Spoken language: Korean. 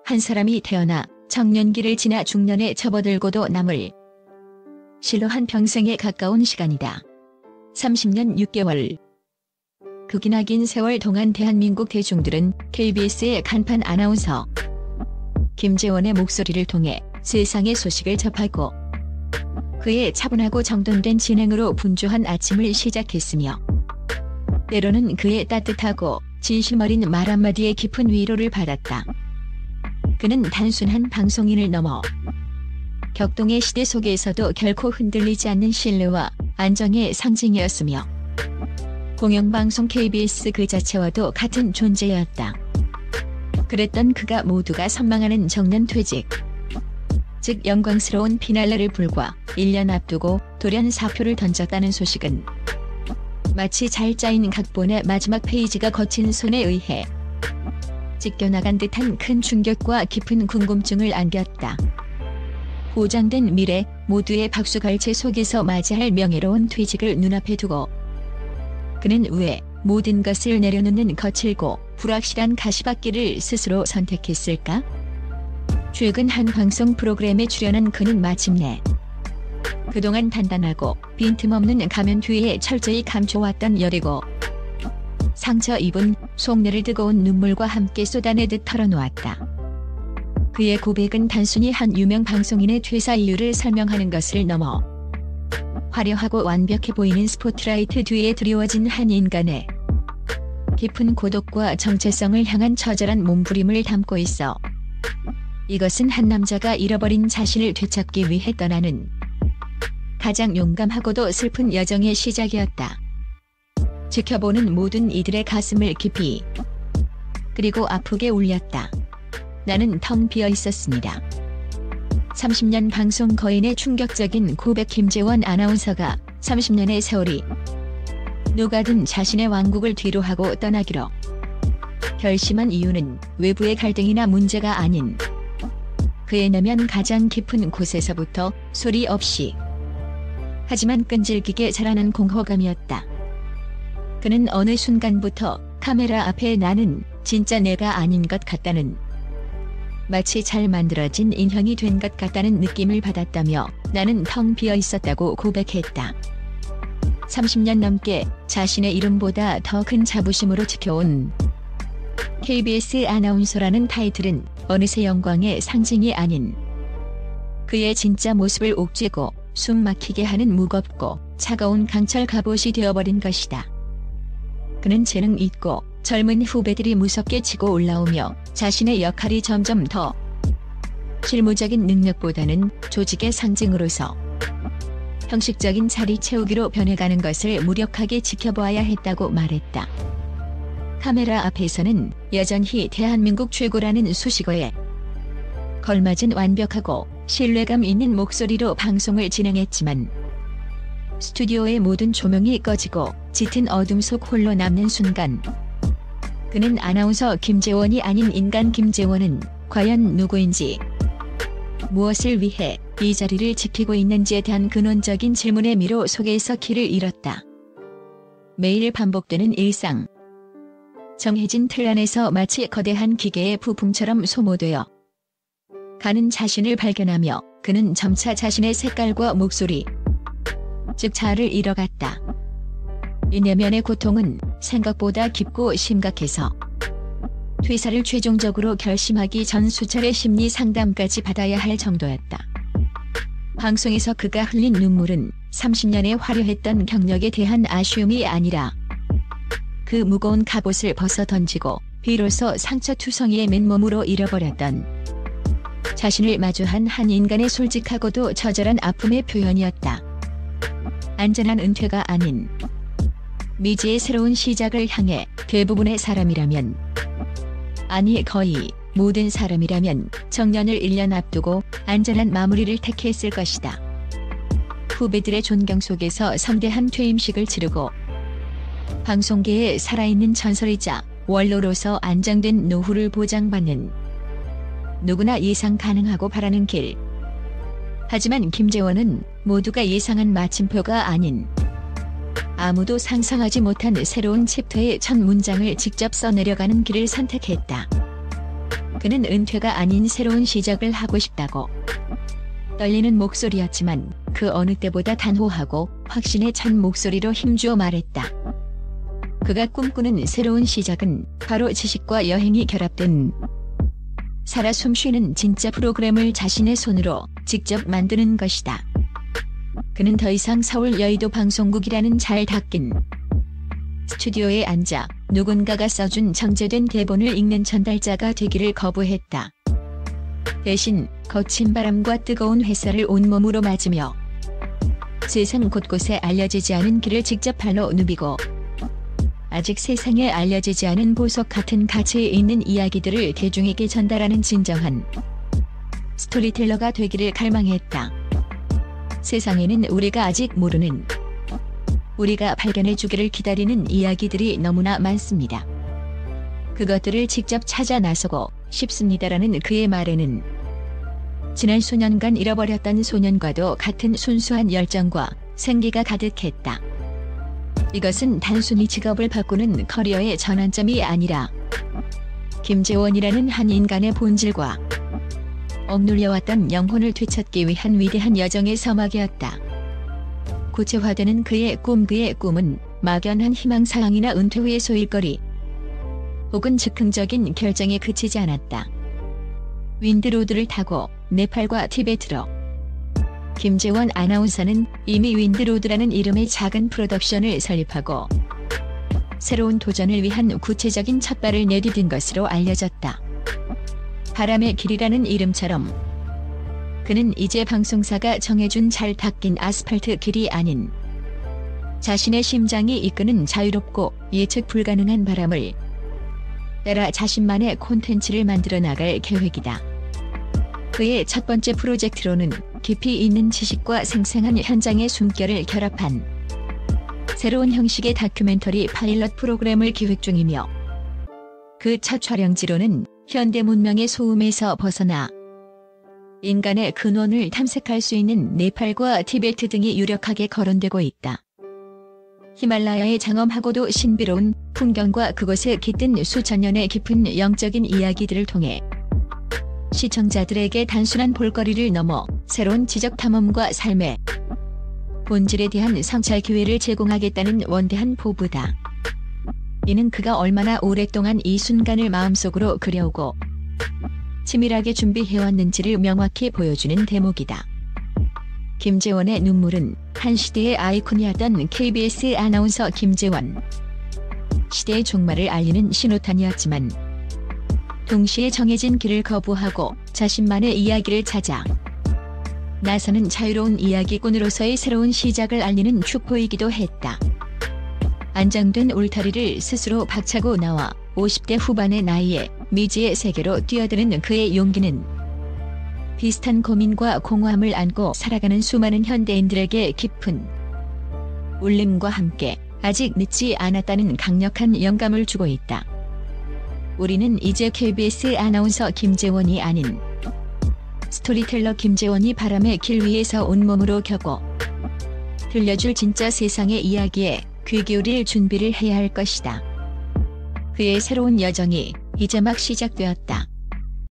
한 사람이 태어나 청년기를 지나 중년에 접어들고도 남을 실로 한 평생에 가까운 시간이다. 30년 6개월. 극이나 긴 세월 동안 대한민국 대중들은 KBS의 간판 아나운서 김재원의 목소리를 통해 세상의 소식을 접하고 그의 차분하고 정돈된 진행으로 분주한 아침을 시작했으며 때로는 그의 따뜻하고 진심 어린 말 한마디에 깊은 위로를 받았다. 그는 단순한 방송인을 넘어 격동의 시대 속에서도 결코 흔들리지 않는 신뢰와 안정의 상징이었으며 공영방송 KBS 그 자체와도 같은 존재였다. 그랬던 그가 모두가 선망하는 정년퇴직, 즉 영광스러운 피날레를 불과 1년 앞두고 돌연 사표를 던졌다는 소식은 마치 잘 짜인 각본의 마지막 페이지가 거친 손에 의해 찢겨나간 듯한 큰 충격과 깊은 궁금증을 안겼다. 보장된 미래, 모두의 박수갈채 속에서 맞이할 명예로운 퇴직을 눈앞에 두고 그는 왜 모든 것을 내려놓는 거칠고 불확실한 가시밭길을 스스로 선택했을까? 최근 한 방송 프로그램에 출연한 그는 마침내 그동안 단단하고 빈틈없는 가면 뒤에 철저히 감춰왔던 여리고 상처 입은 속내를 뜨거운 눈물과 함께 쏟아내듯 털어놓았다. 그의 고백은 단순히 한 유명 방송인의 퇴사 이유를 설명하는 것을 넘어 화려하고 완벽해 보이는 스포트라이트 뒤에 드리워진 한 인간의 깊은 고독과 정체성을 향한 처절한 몸부림을 담고 있어 이것은 한 남자가 잃어버린 자신을 되찾기 위해 떠나는 가장 용감하고도 슬픈 여정의 시작이었다. 지켜보는 모든 이들의 가슴을 깊이 그리고 아프게 울렸다. 나는 텅 비어 있었습니다. 30년 방송 거인의 충격적인 고백. 김재원 아나운서가 30년의 세월이 누가든 자신의 왕국을 뒤로하고 떠나기로 결심한 이유는 외부의 갈등이나 문제가 아닌 그의 내면 가장 깊은 곳에서부터 소리 없이 하지만 끈질기게 자라난 공허감이었다. 그는 어느 순간부터 카메라 앞에 나는 진짜 내가 아닌 것 같다는, 마치 잘 만들어진 인형이 된 것 같다는 느낌을 받았다며 나는 텅 비어 있었다고 고백했다. 30년 넘게 자신의 이름보다 더 큰 자부심으로 지켜온 KBS 아나운서라는 타이틀은 어느새 영광의 상징이 아닌 그의 진짜 모습을 옥죄고 숨 막히게 하는 무겁고 차가운 강철 갑옷이 되어버린 것이다. 그는 재능 있고 젊은 후배들이 무섭게 치고 올라오며 자신의 역할이 점점 더 실무적인 능력보다는 조직의 상징으로서 형식적인 자리 채우기로 변해가는 것을 무력하게 지켜보아야 했다고 말했다. 카메라 앞에서는 여전히 대한민국 최고라는 수식어에 걸맞은 완벽하고 신뢰감 있는 목소리로 방송을 진행했지만 스튜디오의 모든 조명이 꺼지고 짙은 어둠 속 홀로 남는 순간 그는 아나운서 김재원이 아닌 인간 김재원은 과연 누구인지, 무엇을 위해 이 자리를 지키고 있는지에 대한 근원적인 질문의 미로 속에서 길을 잃었다. 매일 반복되는 일상, 정해진 틀 안에서 마치 거대한 기계의 부품처럼 소모되어 가는 자신을 발견하며 그는 점차 자신의 색깔과 목소리, 즉 자아를 잃어갔다. 이 내면의 고통은 생각보다 깊고 심각해서 퇴사를 최종적으로 결심하기 전 수차례 심리 상담까지 받아야 할 정도였다. 방송에서 그가 흘린 눈물은 30년의 화려했던 경력에 대한 아쉬움이 아니라 그 무거운 갑옷을 벗어 던지고 비로소 상처투성이의 맨몸으로 잃어버렸던 자신을 마주한 한 인간의 솔직하고도 처절한 아픔의 표현이었다. 안전한 은퇴가 아닌 미지의 새로운 시작을 향해 대부분의 사람이라면, 아니 거의 모든 사람이라면 정년을 1년 앞두고 안전한 마무리를 택했을 것이다. 후배들의 존경 속에서 성대한 퇴임식을 치르고 방송계의 살아있는 전설이자 원로로서 안정된 노후를 보장받는 누구나 예상 가능하고 바라는 길. 하지만 김재원은 모두가 예상한 마침표가 아닌 아무도 상상하지 못한 새로운 챕터의 첫 문장을 직접 써내려가는 길을 선택했다. 그는 은퇴가 아닌 새로운 시작을 하고 싶다고. 떨리는 목소리였지만 그 어느 때보다 단호하고 확신에 찬 목소리로 힘주어 말했다. 그가 꿈꾸는 새로운 시작은 바로 지식과 여행이 결합된 살아 숨쉬는 진짜 프로그램을 자신의 손으로 직접 만드는 것이다. 그는 더 이상 서울 여의도 방송국이라는 잘 닦인 스튜디오에 앉아 누군가가 써준 정제된 대본을 읽는 전달자가 되기를 거부했다. 대신 거친 바람과 뜨거운 햇살을 온몸으로 맞으며 세상 곳곳에 알려지지 않은 길을 직접 발로 누비고 아직 세상에 알려지지 않은 보석 같은 가치에 있는 이야기들을 대중에게 전달하는 진정한 스토리텔러가 되기를 갈망했다. 세상에는 우리가 아직 모르는, 우리가 발견해주기를 기다리는 이야기들이 너무나 많습니다. 그것들을 직접 찾아 나서고 싶습니다라는 그의 말에는 지난 수년간 잃어버렸던 소년과도 같은 순수한 열정과 생기가 가득했다. 이것은 단순히 직업을 바꾸는 커리어의 전환점이 아니라 김재원이라는 한 인간의 본질과 억눌려왔던 영혼을 되찾기 위한 위대한 여정의 서막이었다. 구체화되는 그의 꿈은 막연한 희망사항이나 은퇴 후의 소일거리 혹은 즉흥적인 결정에 그치지 않았다. 윈드로드를 타고 네팔과 티베트로. 김재원 아나운서는 이미 윈드로드라는 이름의 작은 프로덕션을 설립하고 새로운 도전을 위한 구체적인 첫발을 내디딘 것으로 알려졌다. 바람의 길이라는 이름처럼 그는 이제 방송사가 정해준 잘 닦인 아스팔트 길이 아닌 자신의 심장이 이끄는 자유롭고 예측 불가능한 바람을 따라 자신만의 콘텐츠를 만들어 나갈 계획이다. 그의 첫 번째 프로젝트로는 깊이 있는 지식과 생생한 현장의 숨결을 결합한 새로운 형식의 다큐멘터리 파일럿 프로그램을 기획 중이며 그 첫 촬영지로는 현대 문명의 소음에서 벗어나 인간의 근원을 탐색할 수 있는 네팔과 티베트 등이 유력하게 거론되고 있다. 히말라야의 장엄하고도 신비로운 풍경과 그곳에 깃든 수천 년의 깊은 영적인 이야기들을 통해 시청자들에게 단순한 볼거리를 넘어 새로운 지적 탐험과 삶의 본질에 대한 성찰 기회를 제공하겠다는 원대한 포부다. 이는 그가 얼마나 오랫동안 이 순간을 마음속으로 그려오고 치밀하게 준비해왔는지를 명확히 보여주는 대목이다. 김재원의 눈물은 한 시대의 아이콘이었던 KBS 아나운서 김재원. 시대의 종말을 알리는 신호탄이었지만 동시에 정해진 길을 거부하고 자신만의 이야기를 찾아 나서는 자유로운 이야기꾼으로서의 새로운 시작을 알리는 축포이기도 했다. 안정된 울타리를 스스로 박차고 나와 50대 후반의 나이에 미지의 세계로 뛰어드는 그의 용기는 비슷한 고민과 공허함을 안고 살아가는 수많은 현대인들에게 깊은 울림과 함께 아직 늦지 않았다는 강력한 영감을 주고 있다. 우리는 이제 KBS 아나운서 김재원이 아닌 스토리텔러 김재원이 바람의 길 위에서 온몸으로 켜고 들려줄 진짜 세상의 이야기에 귀 기울일 준비를 해야 할 것이다. 그의 새로운 여정이 이제 막 시작되었다.